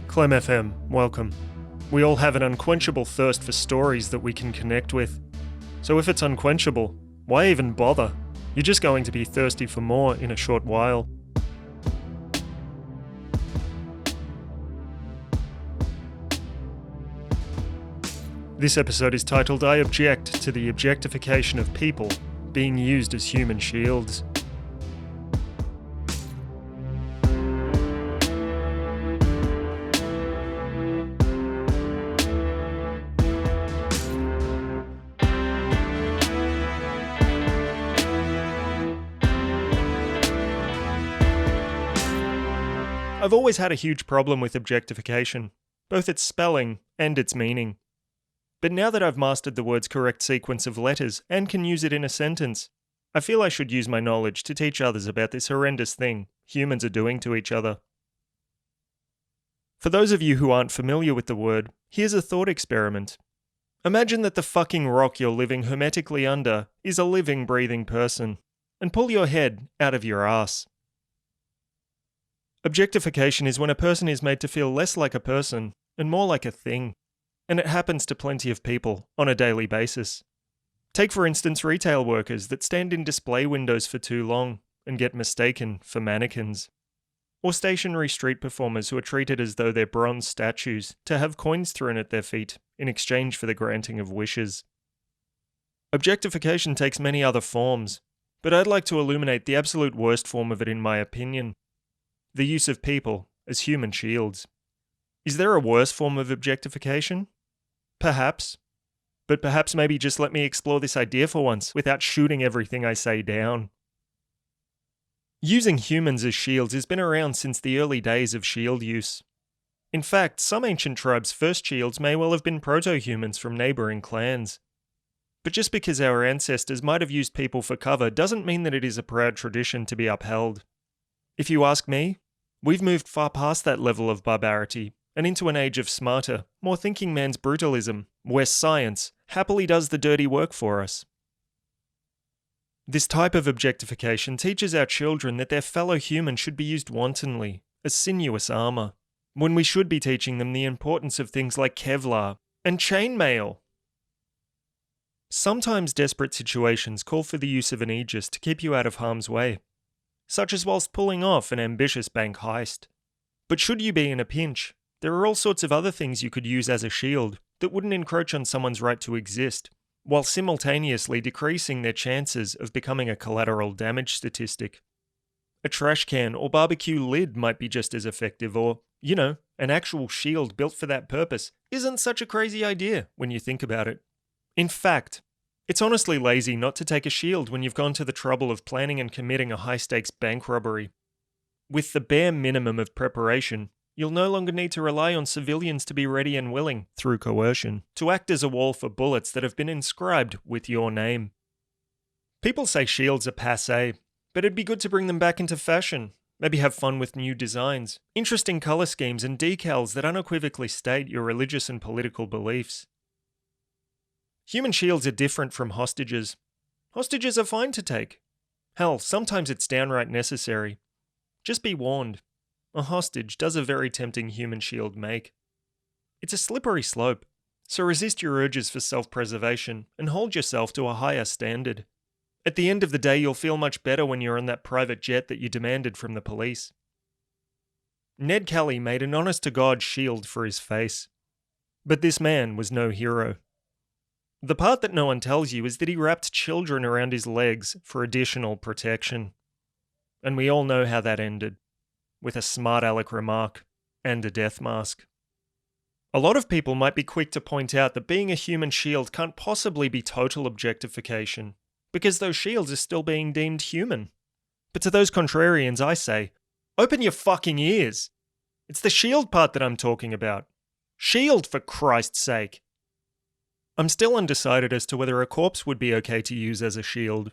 ClemFM, welcome. We all have an unquenchable thirst for stories that we can connect with. So if it's unquenchable, why even bother? You're just going to be thirsty for more in a short while. This episode is titled I Object to the Objectification of People Being Used as Human Shields. I've always had a huge problem with objectification, both its spelling and its meaning. But now that I've mastered the word's correct sequence of letters and can use it in a sentence, I feel I should use my knowledge to teach others about this horrendous thing humans are doing to each other. For those of you who aren't familiar with the word, here's a thought experiment. Imagine that the fucking rock you're living hermetically under is a living, breathing person, and pull your head out of your ass. Objectification is when a person is made to feel less like a person and more like a thing. And it happens to plenty of people on a daily basis. Take for instance retail workers that stand in display windows for too long and get mistaken for mannequins. Or stationary street performers who are treated as though they're bronze statues to have coins thrown at their feet in exchange for the granting of wishes. Objectification takes many other forms, but I'd like to illuminate the absolute worst form of it in my opinion. The use of people as human shields. Is there a worse form of objectification? Perhaps. But perhaps maybe just let me explore this idea for once without shooting everything I say down. Using humans as shields has been around since the early days of shield use. In fact, some ancient tribes' first shields may well have been proto-humans from neighbouring clans. But just because our ancestors might have used people for cover doesn't mean that it is a proud tradition to be upheld. If you ask me, we've moved far past that level of barbarity and into an age of smarter, more thinking man's brutalism, where science happily does the dirty work for us. This type of objectification teaches our children that their fellow human should be used wantonly, as sinuous armour, when we should be teaching them the importance of things like Kevlar and chainmail. Sometimes desperate situations call for the use of an aegis to keep you out of harm's way, such as whilst pulling off an ambitious bank heist. But should you be in a pinch, there are all sorts of other things you could use as a shield that wouldn't encroach on someone's right to exist, while simultaneously decreasing their chances of becoming a collateral damage statistic. A trash can or barbecue lid might be just as effective, or, an actual shield built for that purpose isn't such a crazy idea when you think about it. In fact, it's honestly lazy not to take a shield when you've gone to the trouble of planning and committing a high-stakes bank robbery. With the bare minimum of preparation, you'll no longer need to rely on civilians to be ready and willing, through coercion, to act as a wall for bullets that have been inscribed with your name. People say shields are passé, but it'd be good to bring them back into fashion. Maybe have fun with new designs, interesting colour schemes and decals that unequivocally state your religious and political beliefs. Human shields are different from hostages. Hostages are fine to take. Hell, sometimes it's downright necessary. Just be warned. A hostage does a very tempting human shield make. It's a slippery slope, so resist your urges for self-preservation and hold yourself to a higher standard. At the end of the day, you'll feel much better when you're on that private jet that you demanded from the police. Ned Kelly made an honest-to-God shield for his face. But this man was no hero. The part that no one tells you is that he wrapped children around his legs for additional protection. And we all know how that ended. With a smart aleck remark, and a death mask. A lot of people might be quick to point out that being a human shield can't possibly be total objectification, because those shields are still being deemed human. But to those contrarians I say, open your fucking ears! It's the shield part that I'm talking about. Shield, for Christ's sake! I'm still undecided as to whether a corpse would be okay to use as a shield.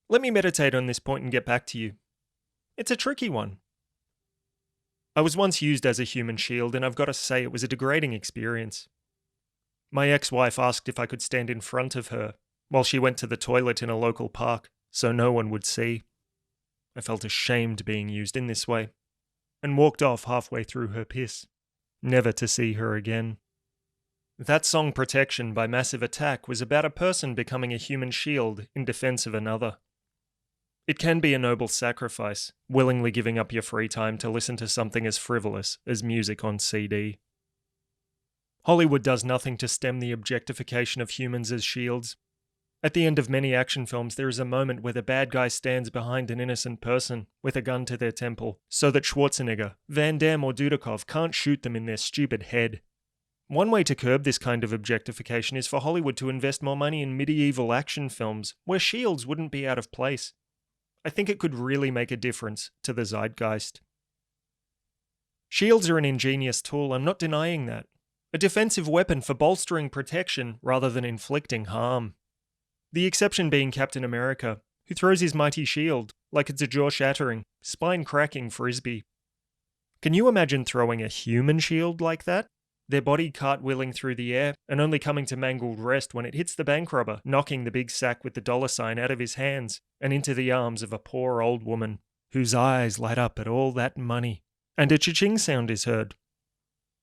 Let me meditate on this point and get back to you. It's a tricky one. I was once used as a human shield, and I've got to say it was a degrading experience. My ex-wife asked if I could stand in front of her while she went to the toilet in a local park, so no one would see. I felt ashamed being used in this way. and walked off halfway through her piss, never to see her again. That song Protection by Massive Attack was about a person becoming a human shield in defense of another. It can be a noble sacrifice, willingly giving up your free time to listen to something as frivolous as music on CD. Hollywood does nothing to stem the objectification of humans as shields. At the end of many action films, there is a moment where the bad guy stands behind an innocent person with a gun to their temple, so that Schwarzenegger, Van Damme or Dudikoff can't shoot them in their stupid head. One way to curb this kind of objectification is for Hollywood to invest more money in medieval action films, where shields wouldn't be out of place. I think it could really make a difference to the zeitgeist. Shields are an ingenious tool, I'm not denying that. A defensive weapon for bolstering protection rather than inflicting harm. The exception being Captain America, who throws his mighty shield like it's a jaw-shattering, spine-cracking frisbee. Can you imagine throwing a human shield like that? Their body cartwheeling through the air and only coming to mangled rest when it hits the bank robber, knocking the big sack with the dollar sign out of his hands and into the arms of a poor old woman, whose eyes light up at all that money, and a cha-ching sound is heard.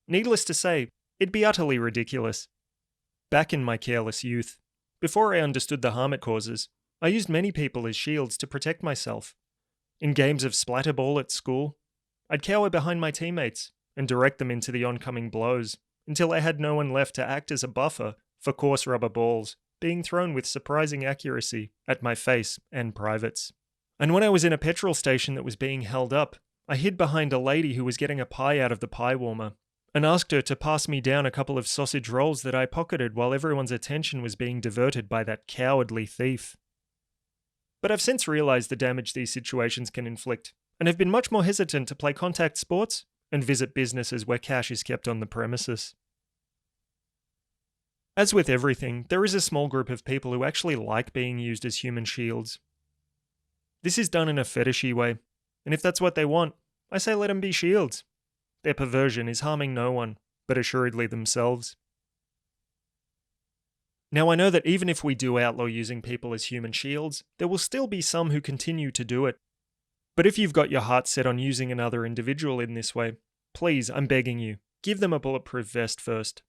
Needless to say, it'd be utterly ridiculous. Back in my careless youth, before I understood the harm it causes, I used many people as shields to protect myself. In games of splatterball at school, I'd cower behind my teammates and direct them into the oncoming blows, until I had no one left to act as a buffer for coarse rubber balls, being thrown with surprising accuracy at my face and privates. And when I was in a petrol station that was being held up, I hid behind a lady who was getting a pie out of the pie warmer, and asked her to pass me down a couple of sausage rolls that I pocketed while everyone's attention was being diverted by that cowardly thief. But I've since realised the damage these situations can inflict, and have been much more hesitant to play contact sports and visit businesses where cash is kept on the premises. As with everything, there is a small group of people who actually like being used as human shields. This is done in a fetishy way, and if that's what they want, I say let them be shields. Their perversion is harming no one, but assuredly themselves. Now I know that even if we do outlaw using people as human shields, there will still be some who continue to do it. But if you've got your heart set on using another individual in this way, please, I'm begging you, give them a bulletproof vest first.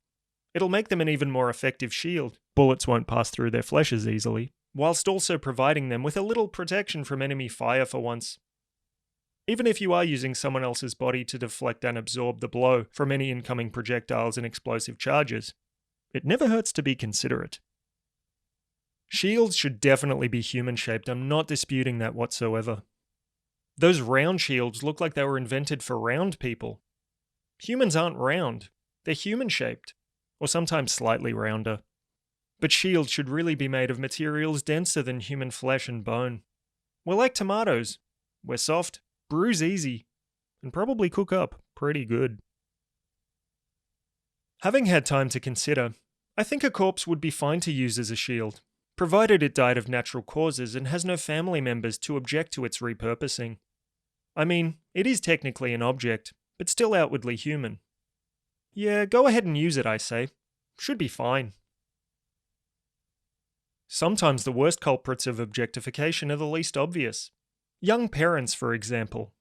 It'll make them an even more effective shield. Bullets won't pass through their flesh as easily, whilst also providing them with a little protection from enemy fire for once. Even if you are using someone else's body to deflect and absorb the blow from any incoming projectiles and explosive charges, it never hurts to be considerate. Shields should definitely be human-shaped, I'm not disputing that whatsoever. Those round shields look like they were invented for round people. Humans aren't round, they're human-shaped, or sometimes slightly rounder. But shields should really be made of materials denser than human flesh and bone. We're like tomatoes. We're soft, bruise easy, and probably cook up pretty good. Having had time to consider, I think a corpse would be fine to use as a shield, provided it died of natural causes and has no family members to object to its repurposing. I mean, it is technically an object, but still outwardly human. Yeah, go ahead and use it, I say. Should be fine. Sometimes the worst culprits of objectification are the least obvious. Young parents, for example.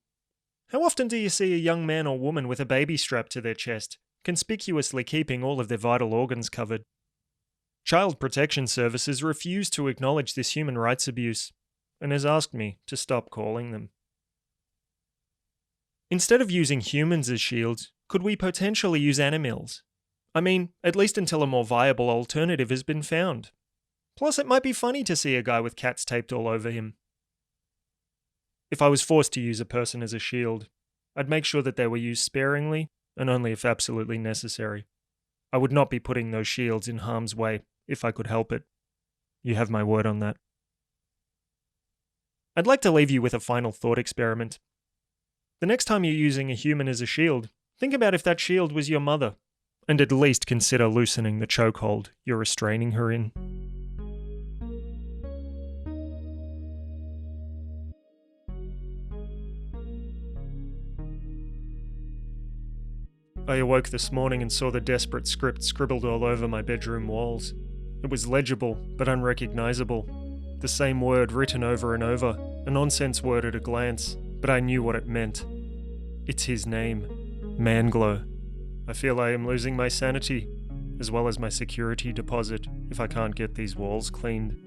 How often do you see a young man or woman with a baby strapped to their chest, conspicuously keeping all of their vital organs covered? Child protection services refuse to acknowledge this human rights abuse, and has asked me to stop calling them. Instead of using humans as shields, could we potentially use animals? I mean, at least until a more viable alternative has been found. Plus, it might be funny to see a guy with cats taped all over him. If I was forced to use a person as a shield, I'd make sure that they were used sparingly and only if absolutely necessary. I would not be putting those shields in harm's way if I could help it. You have my word on that. I'd like to leave you with a final thought experiment. The next time you're using a human as a shield, think about if that shield was your mother, and at least consider loosening the chokehold you're restraining her in. I awoke this morning and saw the desperate script scribbled all over my bedroom walls. It was legible, but unrecognizable. The same word written over and over, a nonsense word at a glance, but I knew what it meant. It's his name. Manglo. I feel I am losing my sanity, as well as my security deposit, if I can't get these walls cleaned.